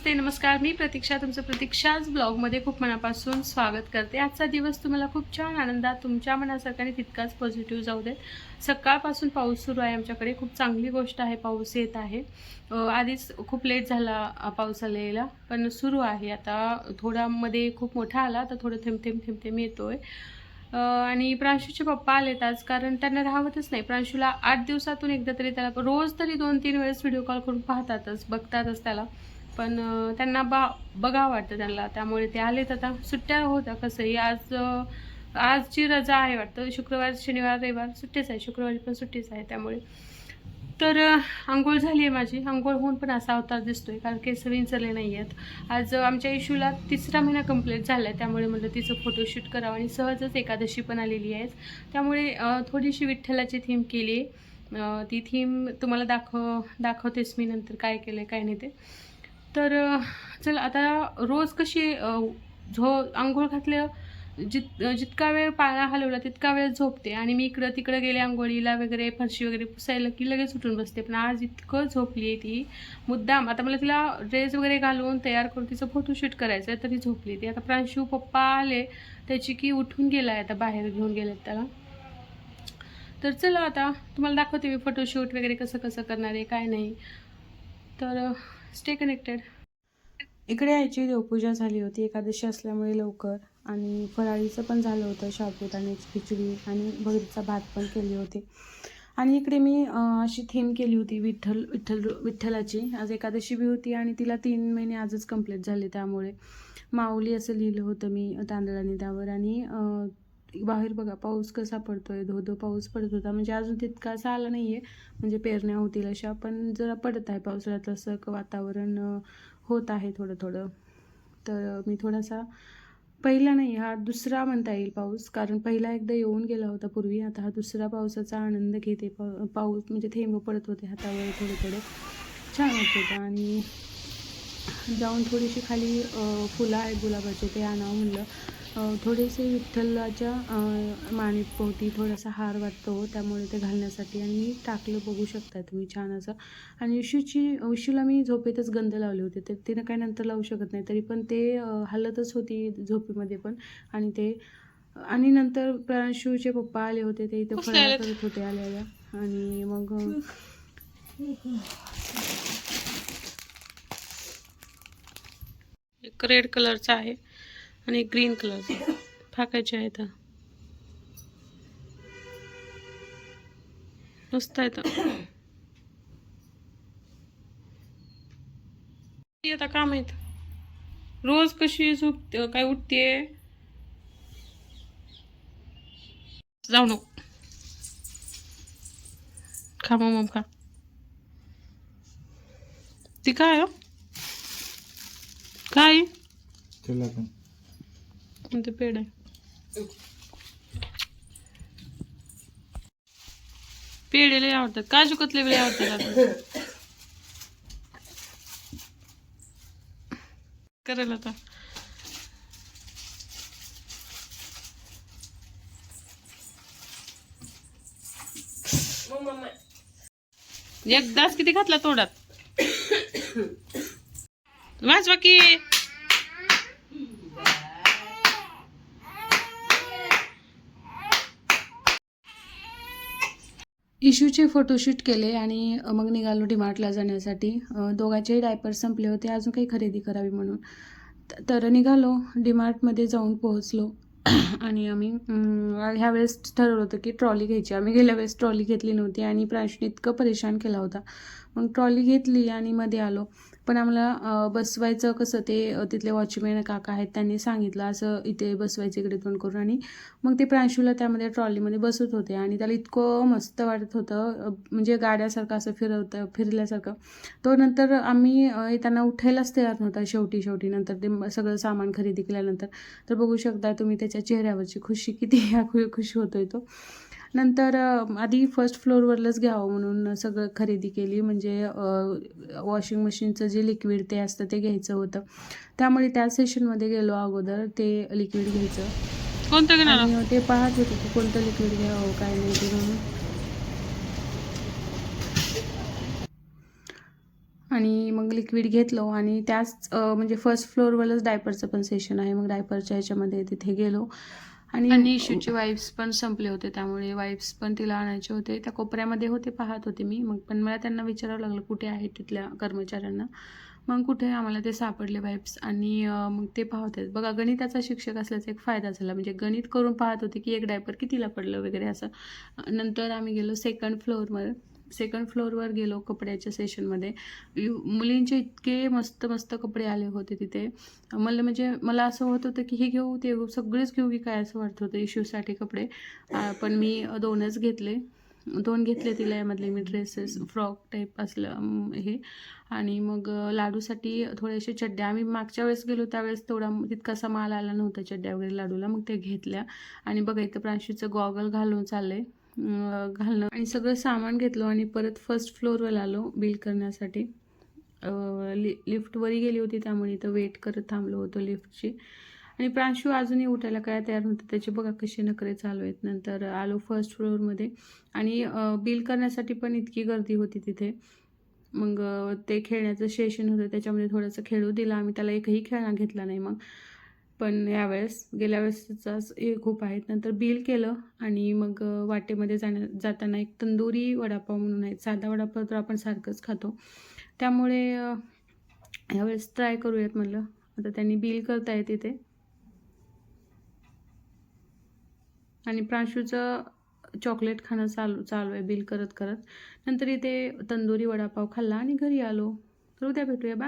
नमस्ते नमस्कार, मी प्रतीक्षा तुमचं प्रतीक्षाच ब्लॉगमध्ये खूप मनापासून स्वागत करते। आजचा दिवस तुम्हाला खूप छान आनंदात तुमच्या मनासारखा आणि तितकाच पॉझिटिव्ह जाऊ देत। सकाळपासून पाऊस सुरू आहे आमच्याकडे, खूप चांगली गोष्ट आहे, पाऊस येत आहे। आधीच खूप लेट झाला पाऊस आलेला, पण सुरू आहे आता। थोडा मध्ये खूप मोठा आला, तर थोडं थेंब थेंब थेंब थेंब येतोय। आणि प्रांशूचे पप्पा आलेत आज, कारण त्यांना राहवतच नाही। प्रांशूला 8 दिवसातून एकदा तरी, त्याला रोज तरी 2-3 वेळेस व्हिडिओ कॉल करून पाहतातच, बघतातच त्याला, पण त्यांना बघावं वाटतं त्यांना, त्यामुळे ते आलेत आता। सुट्ट्या होत्या, कसंही आजची रजा आहे वाटतं, शुक्रवार शनिवार रविवार सुट्टीच आहे, शुक्रवारी पण सुट्टीच आहे त्यामुळे। तर अंघोळ झाली आहे माझी, अंघोळ होऊन पण असा अवतार दिसतोय, कारण केस विंचरले नाही आहेत। आज आमच्या इशूला 3रा महिना कंप्लीट झाला आहे, त्यामुळे म्हटलं तिचं फोटोशूट करावं, आणि सहजच एकादशी पण आलेली आहे, त्यामुळे थोडीशी विठ्ठलाची थीम केली। ती थीम तुम्हाला दाखवतेच मी नंतर, काय केलं काय नाही ते। तर चल आता, रोज कशी अंघोळ घातल्या जितका वेळ पाळणा हलवला तितका वेळ झोपते, आणि मी इकडं तिकडं गेले अंघोळीला वगैरे, फरशी वगैरे पुसायला की लगेच उठून बसते। पण आज इतकं झोपली आहे ती मुद्दाम। आता मला तिला ड्रेस वगैरे घालून तयार करून तिचं फोटोशूट करायचं आहे, तरी झोपली ती। आता प्रांशू पप्पा आले त्याची की उठून गेला आहे, आता बाहेर घेऊन गेलेत त्याला। तर चला आता तुम्हाला दाखवते मी फोटोशूट वगैरे कसं कसं करणार आहे, काय नाही, तर स्टे कनेक्टेड। इकडे यायची देवपूजा झाली होती, एकादशी असल्यामुळे लवकर, आणि फराळीचं पण झालं होतं, साबुदाण्याची खिचडी आणि भगरीचा भात पण केले होते। आणि इकडे मी अशी थीम केली होती विठ्ठलाची। आज एकादशी बी होती, आणि तिला 3 महिने आजच कंप्लीट झाले, त्यामुळे माऊली असं लिहिलं होतं मी तांदळाने त्यावर। आणि बाहेर बघा पाऊस कसा पडतोय, धो पाऊस पडत होता, म्हणजे अजून तितकासा आला नाही आहे, म्हणजे पेरण्या होतील अशा, पण जरा पडत आहे पावसाळ्यात असं वातावरण होत आहे थोडं थोडं। तर मी थोडासा, पहिला नाही, हा दुसरा म्हणता येईल पाऊस, कारण पहिला एकदा येऊन गेला होता पूर्वी, आता हा दुसरा पावसाचा आनंद घेते। पाऊस म्हणजे थेंब पडत होते हातावर थोडे थोडे, छान वाटत होतं। आणि जाऊन थोडीशी खाली फुलं आहेत गुलाबाचे, ते आणावं म्हणलं। थोडेसे विठ्ठलाच्या मानेपोटी थोडासा हार वाटतो, त्यामुळे ते घालण्यासाठी, आणि मी टाकलं, बघू शकता तुम्ही, छान असं। आणि इशूला मी झोपेतच गंध लावले होते, तर तिनं काय नंतर लावू शकत नाही, तरी पण ते हलतच होती झोपेमध्ये पण। आणि नंतर प्रांशूचे पप्पा आले होते, ते इथे फराळ करत होते आल्या, आणि मग एक रेड कलरचा आहे आणि एक ग्रीन कलरचा फाकायचे आहेत, मस्त आहे। आता काम आहेत, रोज कशी झोपते काय उठते, जाऊ नको, खा मग खा। ती काय काय ते पेड आहे, पेढे लय आवडतात, काजू कतले लय आवडतात करेल आता। एकदाच किती घातला तोंडात, वाजवा की। इशूचे फोटोशूट केले, आणि मग निघालो डीमार्टला जाण्यासाठी। दोघांचेही डायपर संपले होते, अजून काही खरेदी करावी म्हणून, तर निघालो। डीमार्टमध्ये जाऊन पोहोचलो, आणि आम्ही ह्या वेळेस ठरवलं होतं की ट्रॉली घ्यायची। आम्ही गेल्या वेळेस ट्रॉली घेतली नव्हती, आणि प्रांशूने इतकं परेशान केला होता, मग ट्रॉली घेतली आणि मध्ये आलो। पण आम्हाला बसवायचं कसं, ते तिथले वॉचमॅन काका आहेत, त्यांनी सांगितलं असं इथे बसवायचं इकडे तोंड करून, आणि मग ते प्रांशूला त्यामध्ये ट्रॉलीमध्ये बसत होते, आणि त्याला इतकं मस्त वाटत होतं, म्हणजे गाड्यासारखं असं फिरल्यासारखं। तो नंतर आम्ही येताना उठायलाच तयार नव्हता, शेवटी नंतर ते सगळं सामान खरेदी केल्यानंतर। तर बघू शकता तुम्ही त्याच्या चेहऱ्यावरची खुशी, किती खुश होतोय तो। नंतर आधी फर्स्ट फ्लोअरवरच घ्यावं म्हणून सगळं खरेदी केली, म्हणजे वॉशिंग मशीनचं जे लिक्विड ते असतं ते घ्यायचं होतं, त्यामुळे त्या सेशनमध्ये गेलो अगोदर, ते लिक्विड घ्यायचं कोणतं घेणार, आणि ते पाहत होते की कोणतं लिक्विड घ्यावं काय नाही ते म्हणून। आणि मग मग लिक्विड घेतलं आणि त्याच म्हणजे फर्स्ट फ्लोअरवरच डायपरचं पण सेशन आहे. मग डायपरच्या ह्याच्यामध्ये तिथे गेलो आणि इशूचे वाईप्स पण संपले होते, त्यामुळे वाईप्स पण तिला आणायचे होते. त्या कोपऱ्यामध्ये होते, पाहत होते मी. मग पण मला त्यांना विचारावं लागलं कुठे आहे तिथल्या कर्मचाऱ्यांना. मग कुठे आम्हाला ते सापडले वाईप्स आणि मग ते पाहत आहेत. बघा, गणिताचा शिक्षक असल्याचा एक फायदा झाला. म्हणजे गणित करून पाहत होते की एक डायपर कितीला पडलं वगैरे असं. नंतर आम्ही गेलो सेकंड फ्लोअरवर गेलो कपड्याच्या सेशनमध्ये. मुलींचे इतके मस्त मस्त कपडे आले होते तिथे. मला असं होत होतं की हे घेऊ ते घेऊ, सगळेच घेऊ की काय असं वाटत होतं इश्यूसाठी कपडे. पण मी 2च घेतले. 2 घेतले तिला यामधले मी ड्रेसेस, फ्रॉक टाईप असलं हे. आणि मग लाडूसाठी थोडेसे चड्ड्या. आम्ही मागच्या वेळेस गेलो त्यावेळेस तितकासा माल आला नव्हता चड्ड्या वगैरे लाडूला, मग ते घेतल्या. आणि बघा इथं प्रांशूचं गॉगल घालून चाललंय घालणं आणि सगळं सामान घेतलं आणि परत फर्स्ट फ्लोअरवर आलो बिल करण्यासाठी. लिफ्टवरही गेली होती, त्यामुळे इथं वेट करत थांबलो होतो लिफ्टची. आणि प्रांशू अजूनही उठायला काय तयार नव्हतं. त्याचे बघा कसे नखरे चालू आहेत. नंतर आलो फर्स्ट फ्लोअरमध्ये आणि बिल करण्यासाठी पण इतकी गर्दी होती तिथे. मग ते खेळण्याचं सेशन होतं, त्याच्यामध्ये थोडंसं खेळू दिलं आम्ही त्याला. एकही खेळणा घेतला नाही मग. पण गेल्या वेळेसचाच हे खूप आहेत. नंतर बिल केलं आणि मग वाटेमध्ये जाताना एक तंदुरी वडापाव म्हणून आहे. साधा वडापाव तर आपण सारखंच खातो, त्यामुळे ह्यावेळेस ट्राय करूयात म्हणलं. आता त्यांनी बिल करताय तिथे आणि प्रांशूचं चॉकलेट खाणं चालू आहे बिल करत करत. नंतर इथे तंदुरी वडापाव खाल्ला आणि घरी आलो. तर उद्या भेटूया. बाय.